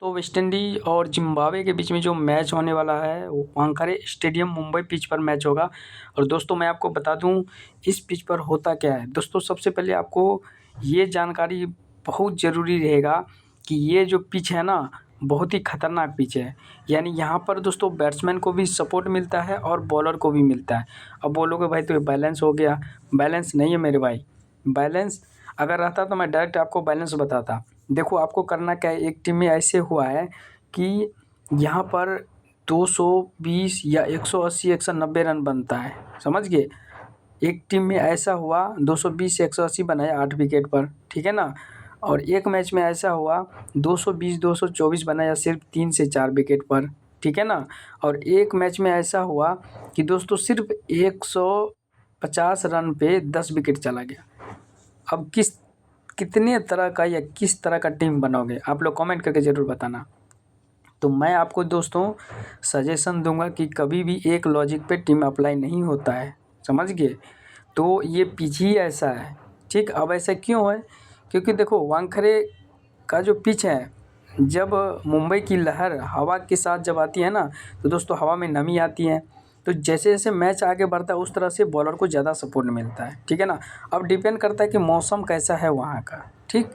तो West Indies और Zimbabwe के बीच में जो मैच होने वाला है वो वानखेड़े स्टेडियम मुंबई पिच पर मैच होगा। और दोस्तों मैं आपको बता दूं इस पिच पर होता क्या है। दोस्तों सबसे पहले आपको ये जानकारी बहुत ज़रूरी रहेगा कि ये जो पिच है ना बहुत ही खतरनाक पिच है। यानी यहाँ पर दोस्तों बैट्समैन को भी सपोर्ट मिलता है और बॉलर को भी मिलता है। अब बोलोगे भाई तो ये बैलेंस हो गया, बैलेंस नहीं है मेरे भाई। बैलेंस अगर रहता तो मैं डायरेक्ट आपको बैलेंस बताता। देखो आपको करना क्या है, एक टीम में ऐसे हुआ है कि यहाँ पर 220 या 180 190 रन बनता है, समझ गए। एक टीम में ऐसा हुआ 220 180 बनाया 8 विकेट पर, ठीक है ना। और एक मैच में ऐसा हुआ 220 224 बनाया सिर्फ 3 से 4 विकेट पर, ठीक है ना। और एक मैच में ऐसा हुआ कि दोस्तों सिर्फ 150 रन पे 10 विकेट चला गया। अब कितने तरह का या किस तरह का टीम बनाओगे आप लोग कमेंट करके ज़रूर बताना। तो मैं आपको दोस्तों सजेशन दूंगा कि कभी भी एक लॉजिक पे टीम अप्लाई नहीं होता है, समझ गए। तो ये पिच ही ऐसा है, ठीक। अब ऐसा क्यों है, क्योंकि देखो वानखेड़े का जो पिच है, जब मुंबई की लहर हवा के साथ जब आती है ना तो दोस्तों हवा में नमी आती है। तो जैसे जैसे मैच आगे बढ़ता है उस तरह से बॉलर को ज़्यादा सपोर्ट मिलता है, ठीक है ना। अब डिपेंड करता है कि मौसम कैसा है वहाँ का, ठीक।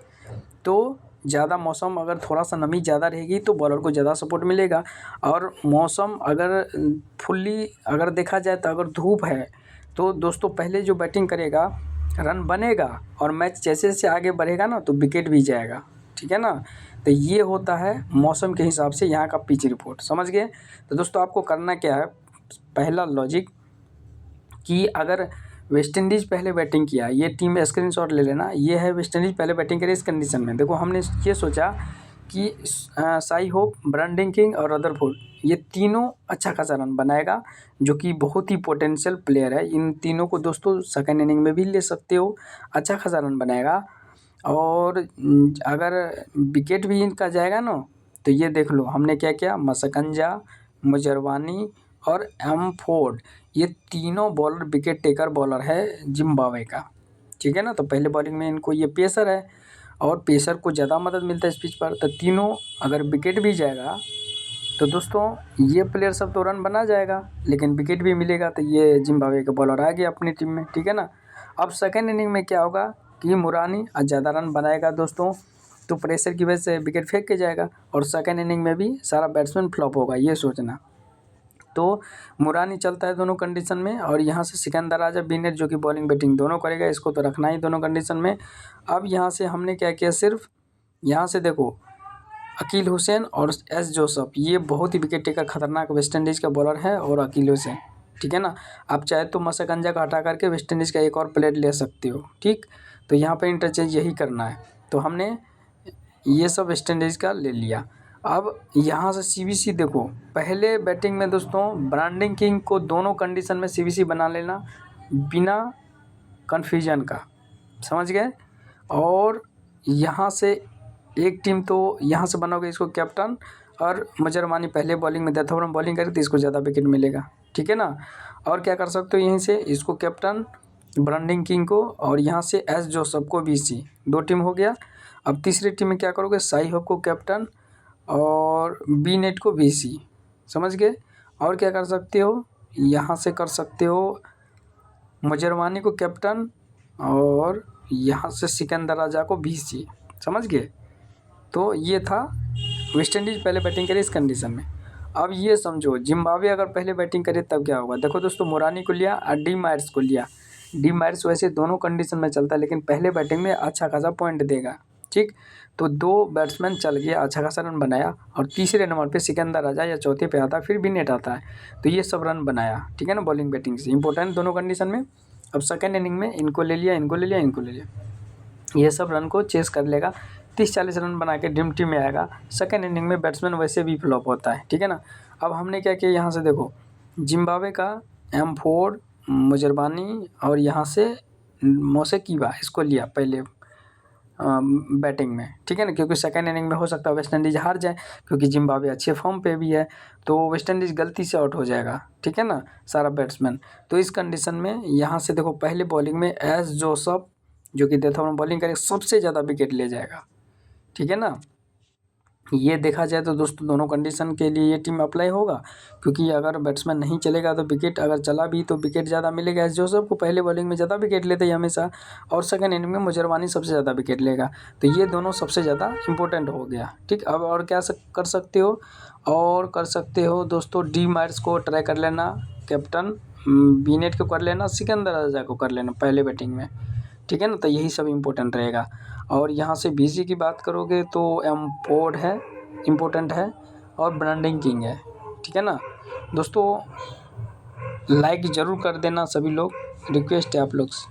तो ज़्यादा मौसम अगर थोड़ा सा नमी ज़्यादा रहेगी तो बॉलर को ज़्यादा सपोर्ट मिलेगा। और मौसम अगर फुल्ली अगर देखा जाए तो अगर धूप है तो दोस्तों पहले जो बैटिंग करेगा रन बनेगा और मैच जैसे जैसे आगे बढ़ेगा ना तो विकेट भी जाएगा, ठीक है ना। तो ये होता है मौसम के हिसाब से यहाँ का पिच रिपोर्ट, समझ गए। तो दोस्तों आपको करना क्या है, पहला लॉजिक कि अगर वेस्ट इंडीज़ पहले बैटिंग किया, ये टीम स्क्रीनशॉट ले लेना, ये है वेस्ट इंडीज़ पहले बैटिंग करे इस कंडीशन में। देखो हमने ये सोचा कि साई होप, ब्रैंडन किंग और रदरफोर्ड ये तीनों अच्छा खासा रन बनाएगा, जो कि बहुत ही पोटेंशियल प्लेयर है। इन तीनों को दोस्तों सेकेंड इनिंग में भी ले सकते हो, अच्छा खासा रन बनाएगा। और अगर विकेट भी इनका जाएगा ना तो ये देख लो हमने क्या किया, मसकंजा, मुजरवानी और एम फोर्ड ये तीनों बॉलर विकेट टेकर बॉलर है जिम्बाब्वे का, ठीक है ना। तो पहले बॉलिंग में इनको ये पेसर है और पेसर को ज़्यादा मदद मिलता है इस पिच पर। तो तीनों अगर विकेट भी जाएगा तो दोस्तों ये प्लेयर सब तो रन बना जाएगा लेकिन विकेट भी मिलेगा। तो ये जिम्बाब्वे का बॉलर आ गया अपनी टीम में, ठीक है ना। अब सेकेंड इनिंग में क्या होगा कि मुरानी ज़्यादा रन बनाएगा दोस्तों, तो प्रेशर की वजह से विकेट फेंक के जाएगा और सेकेंड इनिंग में भी सारा बैट्समैन फ्लॉप होगा, ये सोचना। तो मुरानी चलता है दोनों कंडीशन में और यहाँ से सिकंदर राजा, बिनेट जो कि बॉलिंग बैटिंग दोनों करेगा, इसको तो रखना ही दोनों कंडीशन में। अब यहाँ से हमने क्या किया, सिर्फ यहाँ से देखो अकील हुसैन और एस जोसफ ये बहुत ही विकेट टेकर खतरनाक वेस्ट इंडीज़ का बॉलर है और अकील हुसैन, ठीक है ना। आप चाहे तो मसकंजा का हटा करके वेस्ट इंडीज़ का एक और प्लेयर ले सकते हो, ठीक। तो यहाँ पे इंटरचेंज यही करना है। तो हमने ये सब वेस्ट इंडीज़ का ले लिया। अब यहाँ से सीबीसी देखो, पहले बैटिंग में दोस्तों ब्रांडिंग किंग को दोनों कंडीशन में सीबीसी बना लेना बिना कन्फ्यूजन का, समझ गए। और यहाँ से एक टीम तो यहाँ से बनाओगे इसको कैप्टन, और मुजरमानी पहले बॉलिंग में डेथ ओवर में बॉलिंग करे तो इसको ज़्यादा विकेट मिलेगा, ठीक है ना। और क्या कर सकते हो, यहीं से इसको कैप्टन ब्रांडिंग किंग को और यहाँ से एस जोसफ को बीसी, दो टीम हो गया। अब तीसरी टीम में क्या करोगे, साई होप को कैप्टन और बी नेट को बीसी, समझ गए। और क्या कर सकते हो, यहाँ से कर सकते हो मुजरवानी को कैप्टन और यहाँ से सिकंदर राजा को बीसी, समझ गए। तो ये था वेस्ट इंडीज़ पहले बैटिंग करे इस कंडीशन में। अब ये समझो जिम्बाब्वे अगर पहले बैटिंग करे तब क्या होगा। देखो दोस्तों मुरानी को लिया और डी मायर्स को लिया। डी मायर्स वैसे दोनों कंडीशन में चलता है लेकिन पहले बैटिंग में अच्छा खासा पॉइंट देगा, ठीक। तो दो बैट्समैन चल गया, अच्छा खासा रन बनाया। और तीसरे नंबर पे सिकंदर राजा या चौथे पे आता है, फिर भी नेट आता है, तो ये सब रन बनाया, ठीक है ना। बॉलिंग बैटिंग से इंपॉर्टेंट दोनों कंडीशन में। अब सेकेंड इनिंग में इनको ले लिया, इनको ले लिया, इनको ले लिया, ये सब रन को चेस कर लेगा, 30-40 रन बना के ड्रीम टीम में आएगा। सेकेंड इनिंग में बैट्समैन वैसे भी फ्लॉप होता है, ठीक है ना। अब हमने क्या किया, यहाँ से देखो जिम्बाब्वे का एम फोर्ड, मुजरबानी और यहाँ से मोसेकीवा इसको लिया पहले बैटिंग में, ठीक है ना। क्योंकि सेकेंड इनिंग में हो सकता है वेस्ट इंडीज़ हार जाए क्योंकि जिम्बाब्वे अच्छे फॉर्म पे भी है, तो वेस्ट इंडीज़ गलती से आउट हो जाएगा, ठीक है ना, सारा बैट्समैन। तो इस कंडीशन में यहाँ से देखो पहले बॉलिंग में एस जोसफ जो कि डेथ ओवर में बॉलिंग करेगा सबसे ज़्यादा विकेट ले जाएगा, ठीक है ना। ये देखा जाए तो दोस्तों दोनों कंडीशन के लिए ये टीम अप्लाई होगा, क्योंकि अगर बैट्समैन नहीं चलेगा तो विकेट, अगर चला भी तो विकेट ज़्यादा मिलेगा। एस जोसेफ को पहले बॉलिंग में ज़्यादा विकेट लेते हैं हमेशा, और सेकंड इनिंग में मुजरवानी सबसे ज़्यादा विकेट लेगा। तो ये दोनों सबसे ज़्यादा इंपॉर्टेंट हो गया। ठीक, अब और क्या कर सकते हो, और कर सकते हो दोस्तों डी मार्स को ट्राई कर लेना, कैप्टन बीनेट को कर लेना, सिकंदर रजा को कर लेना पहले बैटिंग में। ठीक है ना, तो यही सब इम्पोर्टेंट रहेगा। और यहाँ से बीसी की बात करोगे तो एम्पोर्ड है, इम्पोर्टेंट है, और ब्रांडिंग किंग है। ठीक है ना दोस्तों, लाइक ज़रूर कर देना सभी लोग, रिक्वेस्ट है आप लोग से।